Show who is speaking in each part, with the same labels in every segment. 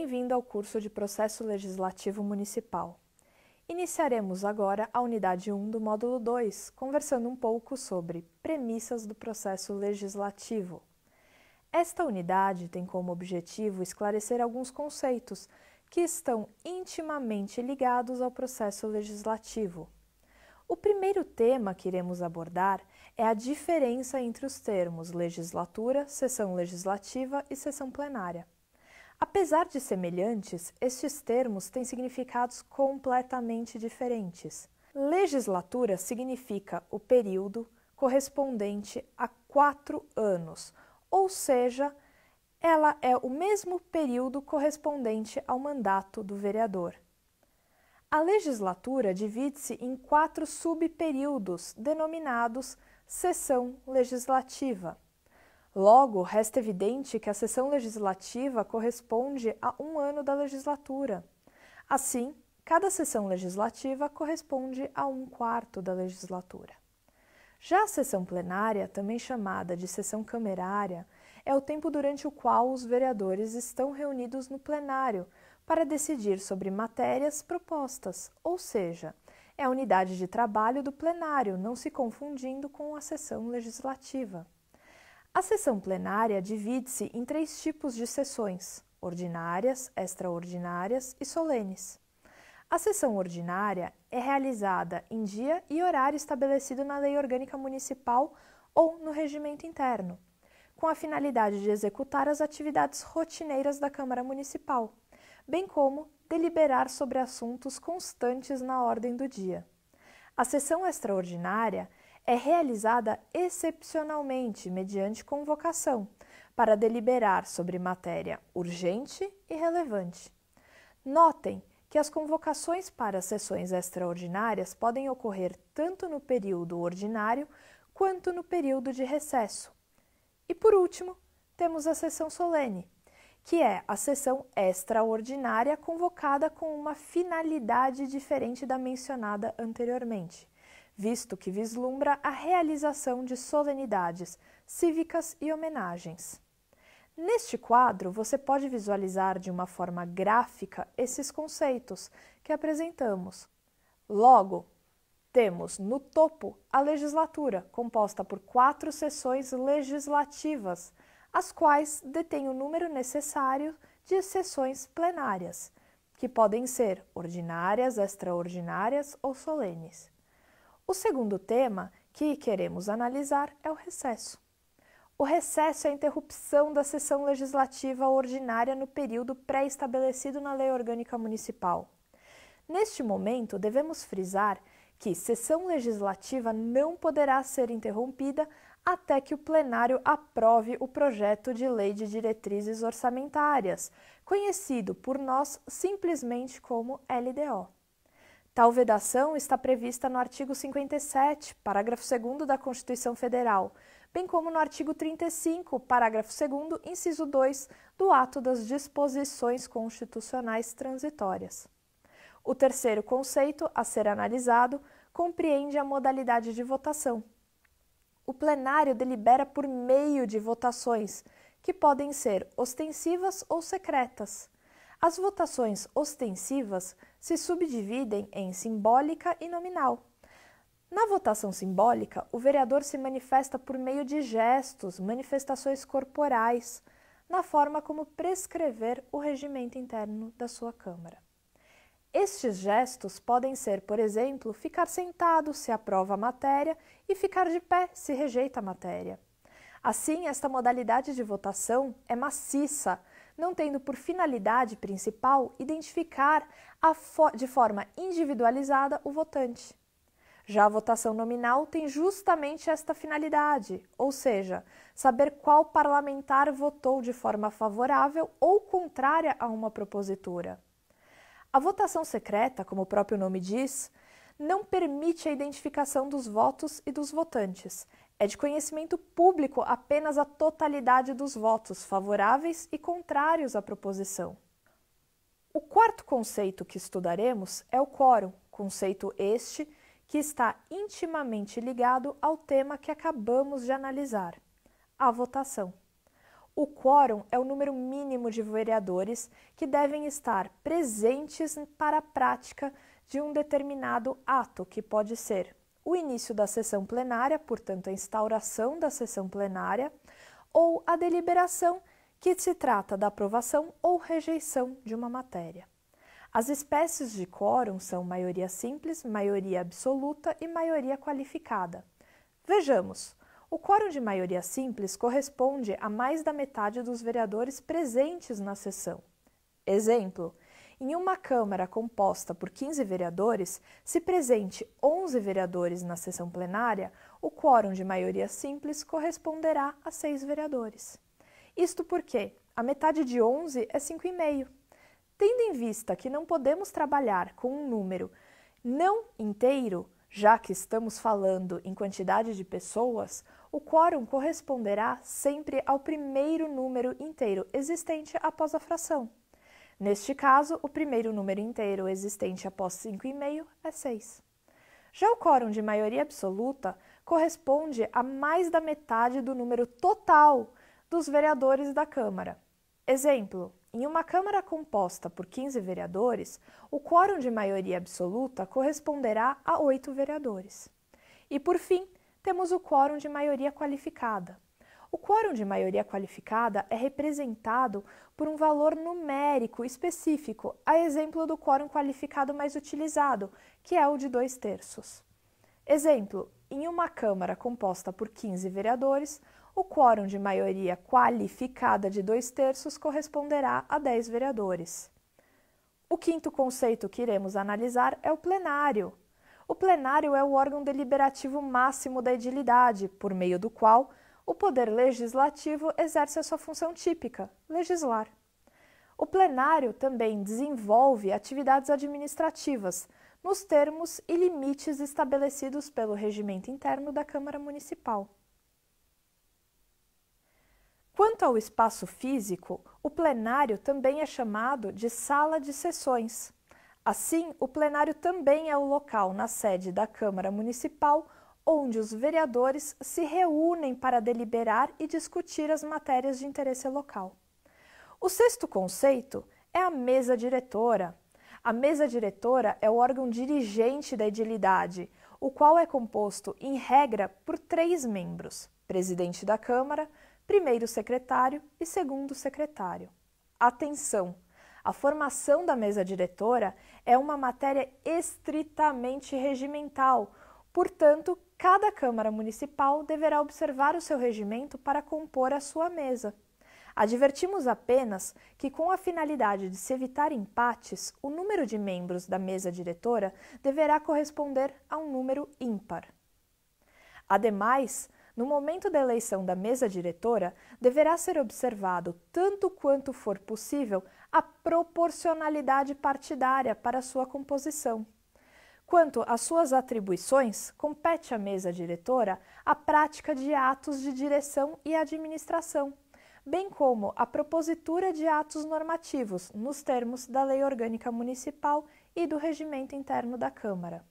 Speaker 1: bem-vindo ao curso de Processo Legislativo Municipal. Iniciaremos agora a unidade 1 do módulo 2, conversando um pouco sobre premissas do processo legislativo. Esta unidade tem como objetivo esclarecer alguns conceitos que estão intimamente ligados ao processo legislativo. O primeiro tema que iremos abordar é a diferença entre os termos legislatura, sessão legislativa e sessão plenária. Apesar de semelhantes, estes termos têm significados completamente diferentes. Legislatura significa o período correspondente a 4 anos, ou seja, ela é o mesmo período correspondente ao mandato do vereador. A legislatura divide-se em 4 subperíodos, denominados sessão legislativa. Logo, resta evidente que a sessão legislativa corresponde a 1 ano da legislatura. Assim, cada sessão legislativa corresponde a 1/4 da legislatura. Já a sessão plenária, também chamada de sessão camerária, é o tempo durante o qual os vereadores estão reunidos no plenário para decidir sobre matérias propostas, ou seja, é a unidade de trabalho do plenário, não se confundindo com a sessão legislativa. A sessão plenária divide-se em 3 tipos de sessões: ordinárias, extraordinárias e solenes. A sessão ordinária é realizada em dia e horário estabelecido na Lei Orgânica Municipal ou no regimento interno, com a finalidade de executar as atividades rotineiras da Câmara Municipal, bem como deliberar sobre assuntos constantes na ordem do dia. A sessão extraordinária é realizada excepcionalmente mediante convocação, para deliberar sobre matéria urgente e relevante. Notem que as convocações para as sessões extraordinárias podem ocorrer tanto no período ordinário quanto no período de recesso. E por último, temos a sessão solene, que é a sessão extraordinária convocada com uma finalidade diferente da mencionada anteriormente, visto que vislumbra a realização de solenidades cívicas e homenagens. Neste quadro, você pode visualizar de uma forma gráfica esses conceitos que apresentamos. Logo, temos no topo a legislatura, composta por 4 sessões legislativas, as quais detêm o número necessário de sessões plenárias, que podem ser ordinárias, extraordinárias ou solenes. O segundo tema que queremos analisar é o recesso. O recesso é a interrupção da sessão legislativa ordinária no período pré-estabelecido na Lei Orgânica Municipal. Neste momento, devemos frisar que sessão legislativa não poderá ser interrompida até que o plenário aprove o projeto de lei de diretrizes orçamentárias, conhecido por nós simplesmente como LDO. Tal vedação está prevista no artigo 57, parágrafo 2º da Constituição Federal, bem como no artigo 35, parágrafo 2º, inciso 2, do Ato das Disposições Constitucionais Transitórias. O terceiro conceito a ser analisado compreende a modalidade de votação. O plenário delibera por meio de votações, que podem ser ostensivas ou secretas. As votações ostensivas se subdividem em simbólica e nominal. Na votação simbólica, o vereador se manifesta por meio de gestos, manifestações corporais, na forma como prescrever o regimento interno da sua Câmara. Estes gestos podem ser, por exemplo, ficar sentado se aprova a matéria e ficar de pé se rejeita a matéria. Assim, esta modalidade de votação é maciça, não tendo por finalidade principal identificar de forma individualizada o votante. Já a votação nominal tem justamente esta finalidade, ou seja, saber qual parlamentar votou de forma favorável ou contrária a uma propositura. A votação secreta, como o próprio nome diz, não permite a identificação dos votos e dos votantes. É de conhecimento público apenas a totalidade dos votos favoráveis e contrários à proposição. O quarto conceito que estudaremos é o quórum, conceito este que está intimamente ligado ao tema que acabamos de analisar, a votação. O quórum é o número mínimo de vereadores que devem estar presentes para a prática de um determinado ato, que pode ser o início da sessão plenária, portanto, a instauração da sessão plenária, ou a deliberação, que se trata da aprovação ou rejeição de uma matéria. As espécies de quórum são maioria simples, maioria absoluta e maioria qualificada. Vejamos. O quórum de maioria simples corresponde a mais da metade dos vereadores presentes na sessão. Exemplo: em uma Câmara composta por 15 vereadores, se presente 11 vereadores na sessão plenária, o quórum de maioria simples corresponderá a 6 vereadores. Isto porque a metade de 11 é 5,5. Tendo em vista que não podemos trabalhar com um número não inteiro, já que estamos falando em quantidade de pessoas, o quórum corresponderá sempre ao primeiro número inteiro existente após a fração. Neste caso, o primeiro número inteiro existente após 5,5 é 6. Já o quórum de maioria absoluta corresponde a mais da metade do número total dos vereadores da Câmara. Exemplo: em uma Câmara composta por 15 vereadores, o quórum de maioria absoluta corresponderá a 8 vereadores. E, por fim, temos o quórum de maioria qualificada. O quórum de maioria qualificada é representado por um valor numérico específico, a exemplo do quórum qualificado mais utilizado, que é o de 2/3. Exemplo: em uma Câmara composta por 15 vereadores, o quórum de maioria qualificada de 2/3 corresponderá a 10 vereadores. O quinto conceito que iremos analisar é o plenário. O plenário é o órgão deliberativo máximo da edilidade, por meio do qual o poder legislativo exerce a sua função típica, legislar. O plenário também desenvolve atividades administrativas, nos termos e limites estabelecidos pelo regimento interno da Câmara Municipal. Quanto ao espaço físico, o plenário também é chamado de sala de sessões. Assim, o plenário também é o local na sede da Câmara Municipal onde os vereadores se reúnem para deliberar e discutir as matérias de interesse local. O sexto conceito é a mesa diretora. A mesa diretora é o órgão dirigente da edilidade, o qual é composto, em regra, por 3 membros: presidente da Câmara, primeiro secretário e segundo secretário. Atenção! A formação da mesa diretora é uma matéria estritamente regimental, portanto, cada Câmara Municipal deverá observar o seu regimento para compor a sua mesa. Advertimos apenas que, com a finalidade de se evitar empates, o número de membros da mesa diretora deverá corresponder a um número ímpar. Ademais, no momento da eleição da mesa diretora, deverá ser observado, tanto quanto for possível, a proporcionalidade partidária para sua composição. Quanto às suas atribuições, compete à mesa diretora a prática de atos de direção e administração, bem como a propositura de atos normativos, nos termos da Lei Orgânica Municipal e do Regimento Interno da Câmara.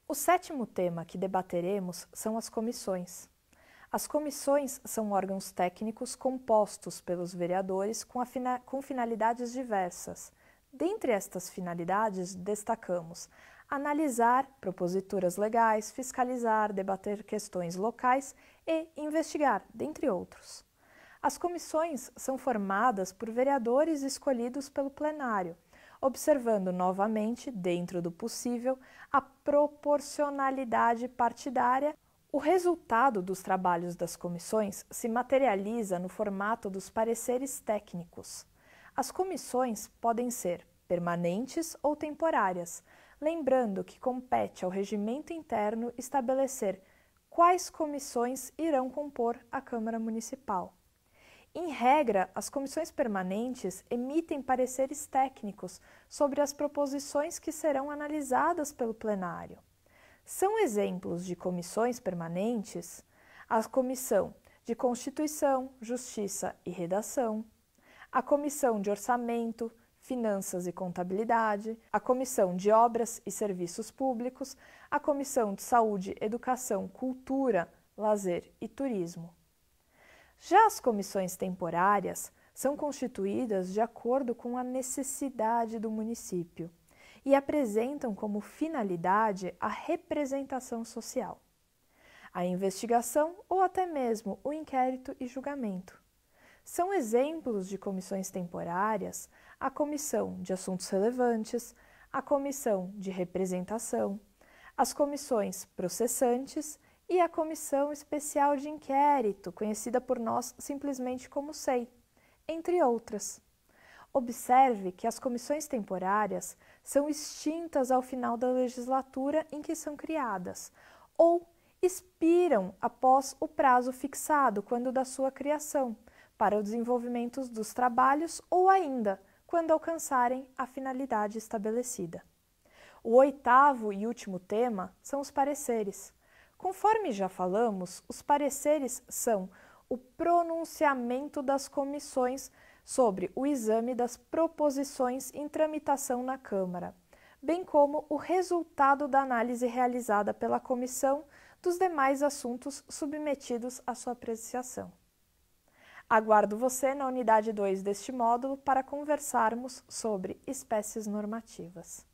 Speaker 1: O sétimo tema que debateremos são as comissões. As comissões são órgãos técnicos compostos pelos vereadores com finalidades diversas. Dentre estas finalidades, destacamos analisar proposituras legais, fiscalizar, debater questões locais e investigar, dentre outros. As comissões são formadas por vereadores escolhidos pelo plenário, observando novamente, dentro do possível, a proporcionalidade partidária. O resultado dos trabalhos das comissões se materializa no formato dos pareceres técnicos. As comissões podem ser permanentes ou temporárias, lembrando que compete ao regimento interno estabelecer quais comissões irão compor a Câmara Municipal. Em regra, as comissões permanentes emitem pareceres técnicos sobre as proposições que serão analisadas pelo plenário. São exemplos de comissões permanentes a Comissão de Constituição, Justiça e Redação, a Comissão de Orçamento, Finanças e Contabilidade, a Comissão de Obras e Serviços Públicos, a Comissão de Saúde, Educação, Cultura, Lazer e Turismo. Já as comissões temporárias são constituídas de acordo com a necessidade do município e apresentam como finalidade a representação social, a investigação ou até mesmo o inquérito e julgamento. São exemplos de comissões temporárias a Comissão de Assuntos Relevantes, a Comissão de Representação, as comissões processantes e a Comissão Especial de Inquérito, conhecida por nós simplesmente como SEI, entre outras. Observe que as comissões temporárias são extintas ao final da legislatura em que são criadas, ou expiram após o prazo fixado quando da sua criação, para o desenvolvimento dos trabalhos ou ainda quando alcançarem a finalidade estabelecida. O oitavo e último tema são os pareceres. Conforme já falamos, os pareceres são o pronunciamento das comissões sobre o exame das proposições em tramitação na Câmara, bem como o resultado da análise realizada pela comissão dos demais assuntos submetidos à sua apreciação. Aguardo você na unidade 2 deste módulo para conversarmos sobre espécies normativas.